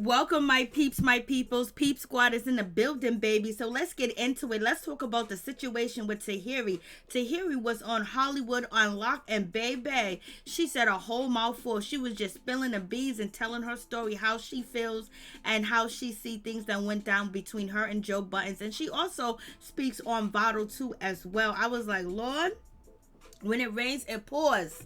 Welcome, my peeps, my peoples. Peep Squad is in the building, baby. So let's get into it. Let's talk about the situation with Tahiry. Tahiry was on Hollywood Unlocked, and baby, she said a whole mouthful. She was just spilling the beans and telling her story, how she feels and how she see things that went down between her and Joe Budden. And she also speaks on Vado too as well. I was like, Lord, when it rains, it pours.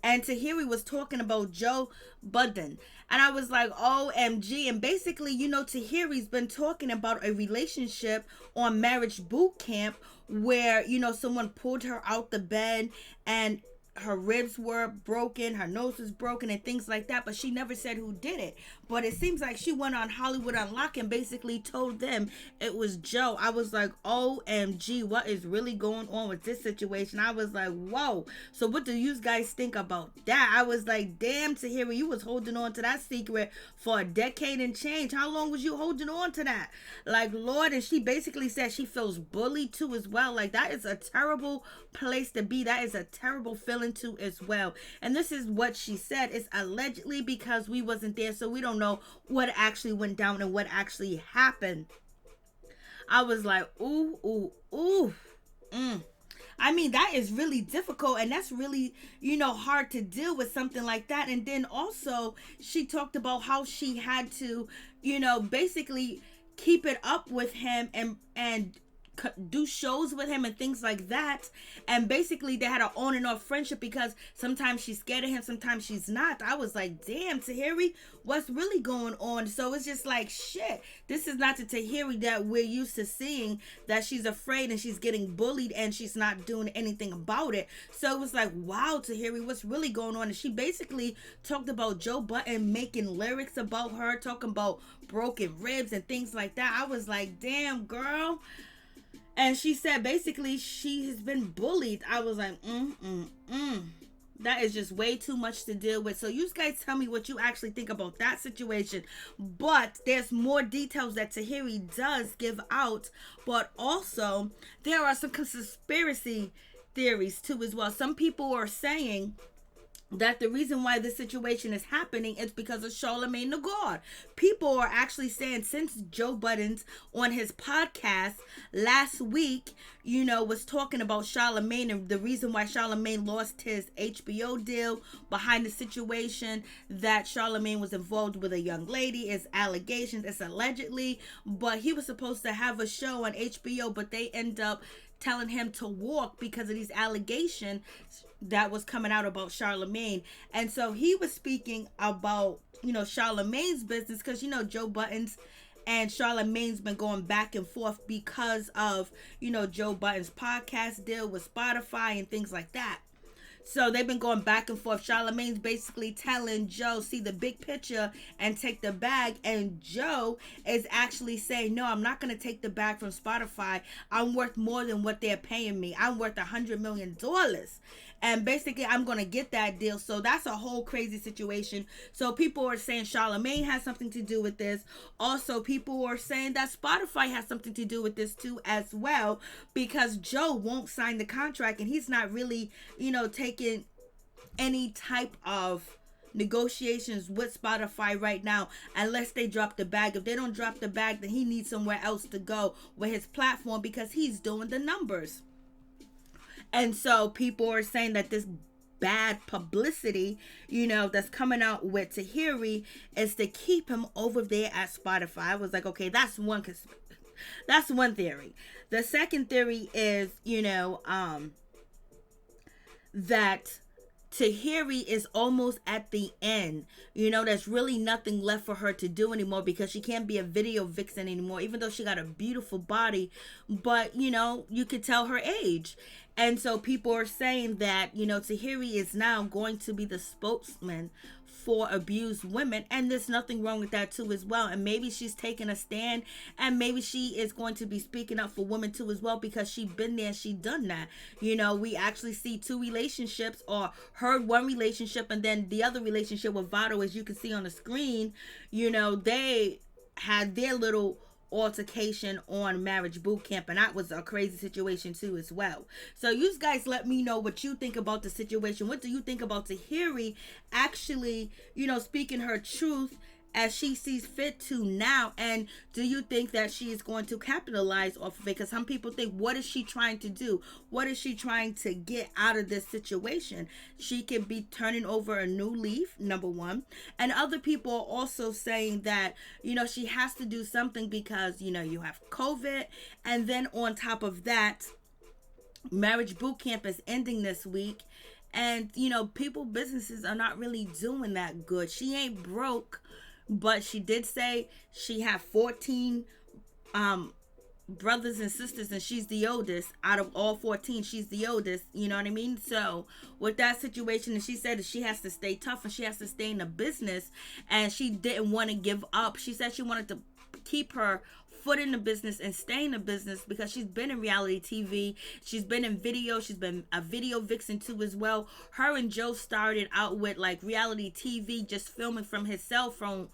And Tahiry was talking about Joe Budden. And I was like, OMG. And basically, Tahiry's been talking about a relationship on Marriage Boot Camp where, someone pulled her out the bed and her ribs were broken, her nose was broken, and things like that, but she never said who did it. But it seems like she went on Hollywood Unlocked and basically told them it was Joe. I was like, OMG, what is really going on with this situation? I was like, whoa. So what do you guys think about that? I was like, damn, Tahiry, you was holding on to that secret for a decade and change. How long was you holding on to that? Like, Lord, and she basically said she feels bullied too as well. Like, that is a terrible place to be. That is a terrible feeling too as well. And this is what she said. It's allegedly because we wasn't there, so we don't know what actually went down and what actually happened. I was like, ooh, ooh, ooh. I mean, that is really difficult, and that's really, hard to deal with something like that. And then also, she talked about how she had to, basically keep it up with him and do shows with him and things like that. And basically they had an on and off friendship because sometimes she's scared of him, sometimes she's not. I was like, damn, Tahiry, what's really going on? So it's just like, shit, this is not the Tahiry that we're used to seeing, that she's afraid and she's getting bullied and she's not doing anything about it. So it was like, wow, Tahiry, what's really going on? And she basically talked about Joe Budden making lyrics about her, talking about broken ribs and things like that. I was like, damn, girl. And she said basically she has been bullied. I was like, that is just way too much to deal with. So you guys tell me what you actually think about that situation. But there's more details that Tahiry does give out. But also, there are some conspiracy theories too as well. Some people are saying that the reason why this situation is happening is because of Charlamagne the God. People are actually saying since Joe Budden's on his podcast last week, was talking about Charlamagne and the reason why Charlamagne lost his HBO deal, behind the situation that Charlamagne was involved with a young lady. It's allegations, it's allegedly, but he was supposed to have a show on HBO, but they end up telling him to walk because of these allegations that was coming out about Charlamagne. And so he was speaking about, Charlamagne's business because, Joe Budden's and Charlamagne's been going back and forth because of, Joe Budden's podcast deal with Spotify and things like that. So they've been going back and forth. Charlamagne's basically telling Joe, see the big picture and take the bag. And Joe is actually saying, no, I'm not going to take the bag from Spotify. I'm worth more than what they're paying me. I'm worth $100 million. And basically, I'm going to get that deal. So that's a whole crazy situation. So people are saying Charlamagne has something to do with this. Also, people are saying that Spotify has something to do with this too as well. Because Joe won't sign the contract. And he's not really, taking any type of negotiations with Spotify right now unless they drop the bag. If they don't drop the bag, then he needs somewhere else to go with his platform because he's doing the numbers. And so people are saying that this bad publicity, that's coming out with Tahiry is to keep him over there at Spotify. I was like, okay, that's one theory. The second theory is, that Tahiry is almost at the end. There's really nothing left for her to do anymore because she can't be a video vixen anymore, even though she got a beautiful body. But, you could tell her age. And so people are saying that, Tahiry is now going to be the spokesman for abused women. And there's nothing wrong with that too as well. And maybe she's taking a stand and maybe she is going to be speaking up for women too as well because she been there, she done that. We actually see two relationships or heard one relationship and then the other relationship with Vado, as you can see on the screen, they had their little altercation on Marriage Boot Camp, and that was a crazy situation too as well. So you guys let me know what you think about the situation. What do you think about Tahiry actually, speaking her truth as she sees fit to now. And do you think that she is going to capitalize off of it? Because some people think, what is she trying to do? What is she trying to get out of this situation? She could be turning over a new leaf, number one. And other people are also saying that, she has to do something because, you have COVID. And then on top of that, marriage BootCamp is ending this week. And, businesses are not really doing that good. She ain't broke, but she did say she had 14 brothers and sisters, and she's the oldest. Out of all 14, she's the oldest. You know what I mean? So with that situation, and she said that she has to stay tough and she has to stay in the business, and she didn't want to give up. She said she wanted to keep her foot in the business and stay in the business because she's been in reality TV. She's been in video. She's been a video vixen too as well. Her and Joe started out with like reality TV, just filming from his cell phone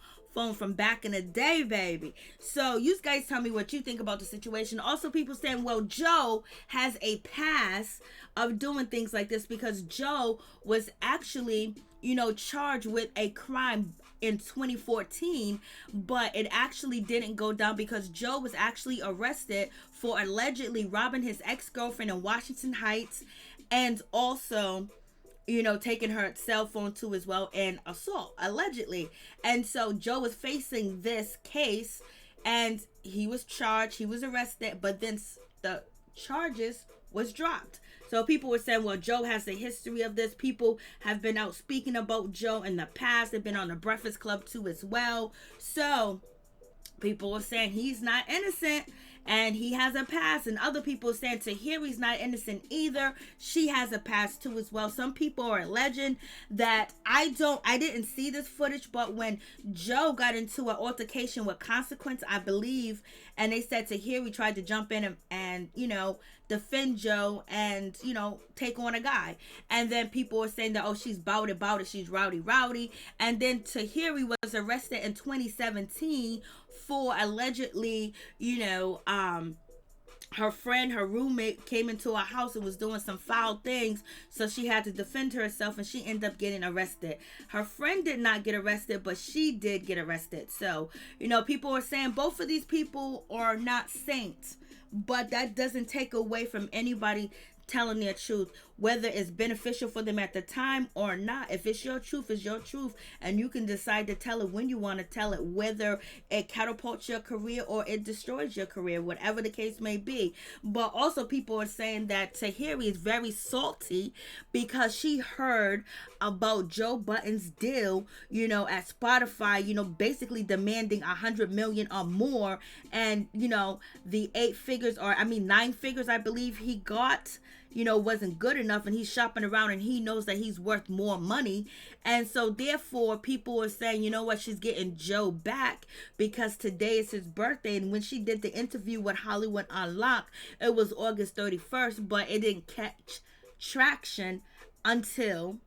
from back in the day, baby. So you guys tell me what you think about the situation. Also, people saying, well, Joe has a past of doing things like this because Joe was actually, charged with a crime in 2014, but it actually didn't go down because Joe was actually arrested for allegedly robbing his ex-girlfriend in Washington Heights, and also taking her cell phone too as well, and assault, allegedly. And so Joe was facing this case, and he was charged, he was arrested, but then the charges was dropped. So people were saying, well, Joe has a history of this. People have been out speaking about Joe in the past. They've been on the Breakfast Club too as well. So people were saying he's not innocent and he has a past, and other people saying Tahiry's not innocent either. She has a past too as well. Some people are alleging that I didn't see this footage, but when Joe got into an altercation with Consequence, I believe, and they said Tahiry tried to jump in and defend Joe and take on a guy, and then people were saying that, oh, she's bout it, she's rowdy, and then Tahiry was arrested in 2017 for allegedly, her friend, her roommate came into her house and was doing some foul things, so she had to defend herself, and she ended up getting arrested. Her friend did not get arrested, but she did get arrested. So, people are saying both of these people are not saints, but that doesn't take away from anybody telling their truth, whether it's beneficial for them at the time or not. If it's your truth, it's your truth, and you can decide to tell it when you want to tell it, whether it catapults your career or it destroys your career, whatever the case may be. But also people are saying that Tahiry is very salty because she heard about Joe Budden's deal, at Spotify, basically demanding 100 million or more, and the 9 figures I believe he got wasn't good enough, and he's shopping around and he knows that he's worth more money. And so therefore people are saying, she's getting Joe back because today is his birthday. And when she did the interview with Hollywood Unlocked, it was August 31st, but it didn't catch traction until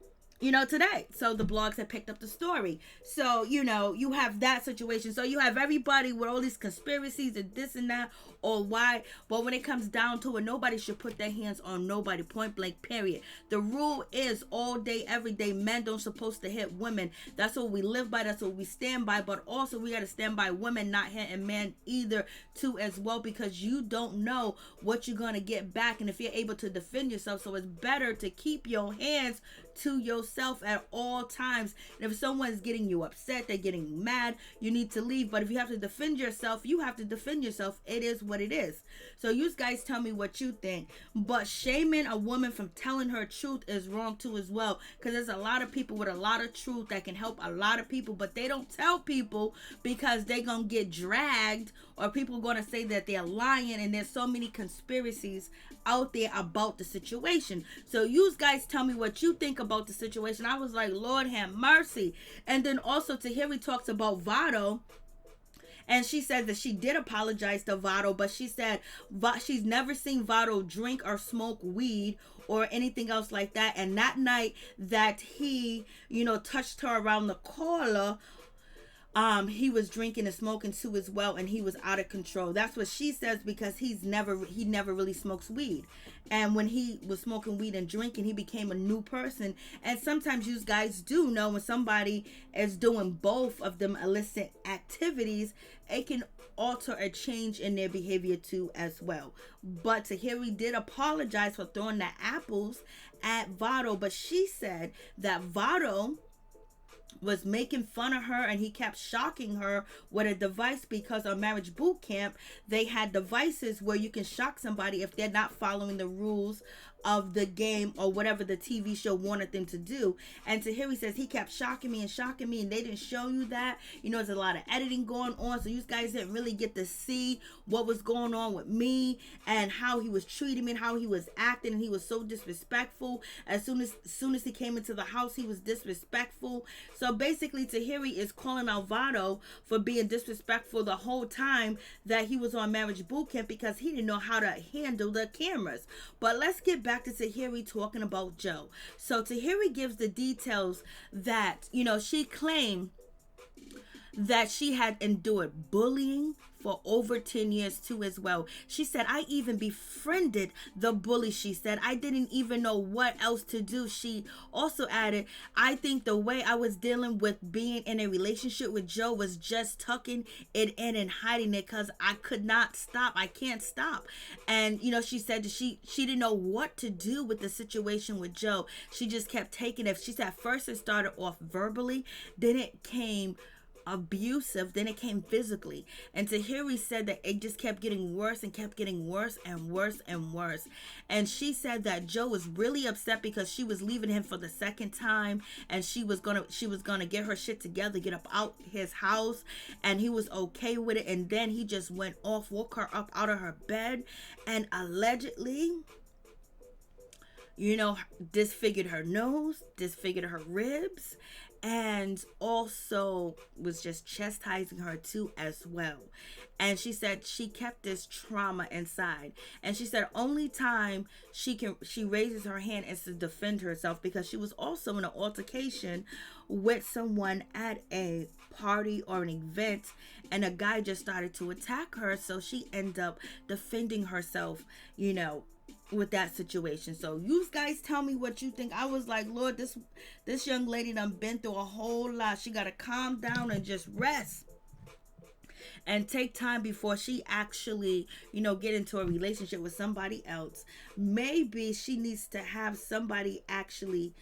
today. So the blogs have picked up the story. So, you have that situation. So you have everybody with all these conspiracies and this and that, or why. But when it comes down to it, nobody should put their hands on nobody, point blank, period. The rule is all day, every day, men don't supposed to hit women. That's what we live by. That's what we stand by. But also we got to stand by women not hitting men either too as well, because you don't know what you're going to get back. And if you're able to defend yourself, so it's better to keep your hands to yourself at all times. And if someone's getting you upset, they're getting mad, you need to leave. But if you have to defend yourself, you have to defend yourself. It is what it is. So you guys tell me what you think. But shaming a woman from telling her truth is wrong too as well, because there's a lot of people with a lot of truth that can help a lot of people, but they don't tell people because they're gonna get dragged, or people are gonna say that they're lying, and there's so many conspiracies out there about the situation. So you guys tell me what you think about the situation. I was like, Lord have mercy. And then also Tahiry talks about Vado, and she said that she did apologize to Vado, but she said she's never seen Vado drink or smoke weed or anything else like that. And that night that he, touched her around the collar, He was drinking and smoking too as well, and he was out of control. That's what she says, because he never really smokes weed. And when he was smoking weed and drinking, he became a new person. And sometimes you guys do know when somebody is doing both of them illicit activities, it can alter a change in their behavior too as well. But Tahiry did apologize for throwing the apples at Vado, but she said that Vado was making fun of her, and he kept shocking her with a device, because on Marriage Boot Camp they had devices where you can shock somebody if they're not following the rules of the game or whatever the TV show wanted them to do. And Tahiry says he kept shocking me, and they didn't show you that. There's a lot of editing going on, so you guys didn't really get to see what was going on with me and how he was treating me and how he was acting, and he was so disrespectful. As soon as he came into the house, he was disrespectful. So basically Tahiry is calling out Vado for being disrespectful the whole time that he was on Marriage Boot Camp, because he didn't know how to handle the cameras. But let's get back to Tahiry talking about Joe. So Tahiry gives the details that, she claimed that she had endured bullying for over 10 years too as well. She said, I even befriended the bully. She said, I didn't even know what else to do. She also added, I think the way I was dealing with being in a relationship with Joe was just tucking it in and hiding it, because I could not stop. I can't stop. And, she said that she didn't know what to do with the situation with Joe. She just kept taking it. She said first it started off verbally, then it came abusive, then it came physically. And Tahiry said that it just kept getting worse and kept getting worse and worse and worse. And she said that Joe was really upset because she was leaving him for the second time, and she was gonna get her shit together, get up out his house, and he was okay with it. And then he just went off, woke her up out of her bed, and allegedly, disfigured her nose, disfigured her ribs, and also was just chastising her too as well. And she said she kept this trauma inside, and she said only time she raises her hand is to defend herself, because she was also in an altercation with someone at a party or an event, and a guy just started to attack her, so she ended up defending herself, with that situation. So you guys tell me what you think. I was like, Lord, this young lady done been through a whole lot. She gotta calm down and just rest and take time before she actually, get into a relationship with somebody else. Maybe she needs to have somebody actually,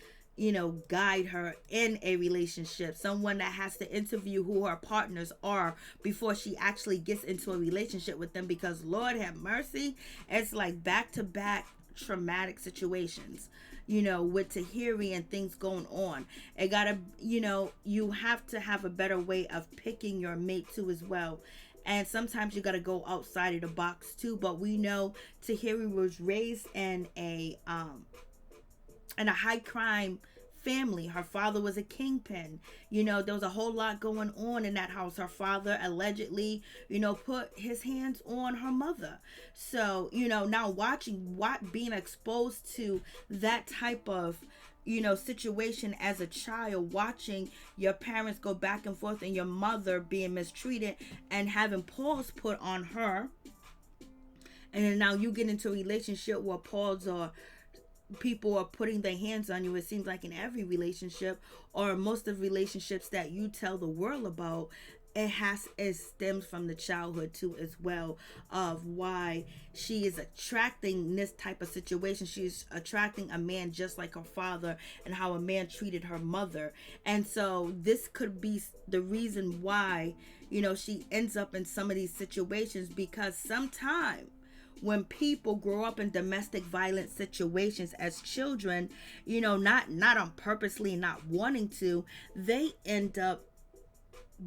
guide her in a relationship. Someone that has to interview who her partners are before she actually gets into a relationship with them, because Lord have mercy, it's like back-to-back traumatic situations, with Tahiry and things going on. It gotta, you have to have a better way of picking your mate too as well. And sometimes you got to go outside of the box too. But we know Tahiry was raised in a high crime family. Her father was a kingpin. There was a whole lot going on in that house. Her father allegedly, put his hands on her mother. So, now being exposed to that type of, situation as a child, watching your parents go back and forth and your mother being mistreated and having paws put on her. And then now you get into a relationship where paws are, people are putting their hands on you. It seems like in every relationship, or most of relationships that you tell the world about, it stems from the childhood too as well, of why she is attracting this type of situation. She's attracting a man just like her father, and how a man treated her mother. And so this could be the reason why, she ends up in some of these situations, because sometimes when people grow up in domestic violence situations as children, not on purposely, not wanting to, they end up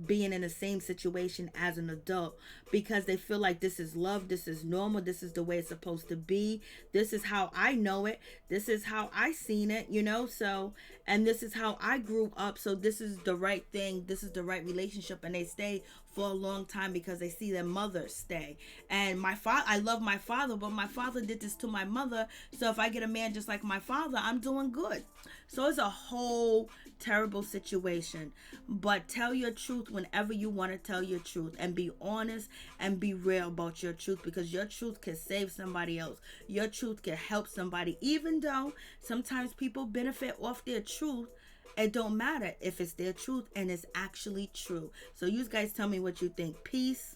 being in the same situation as an adult, because they feel like this is love, this is normal, this is the way it's supposed to be, this is how I know it, this is how I seen it, so, and this is how I grew up, so this is the right thing, this is the right relationship. And they stay for a long time because they see their mother stay. And I love my father, but my father did this to my mother, so if I get a man just like my father, I'm doing good. So it's a whole terrible situation. But tell your truth truth whenever you want to tell your truth, and be honest and be real about your truth, because your truth can save somebody else. Your truth can help somebody. Even though sometimes people benefit off their truth, it don't matter if it's their truth and it's actually true. So you guys tell me what you think. Peace.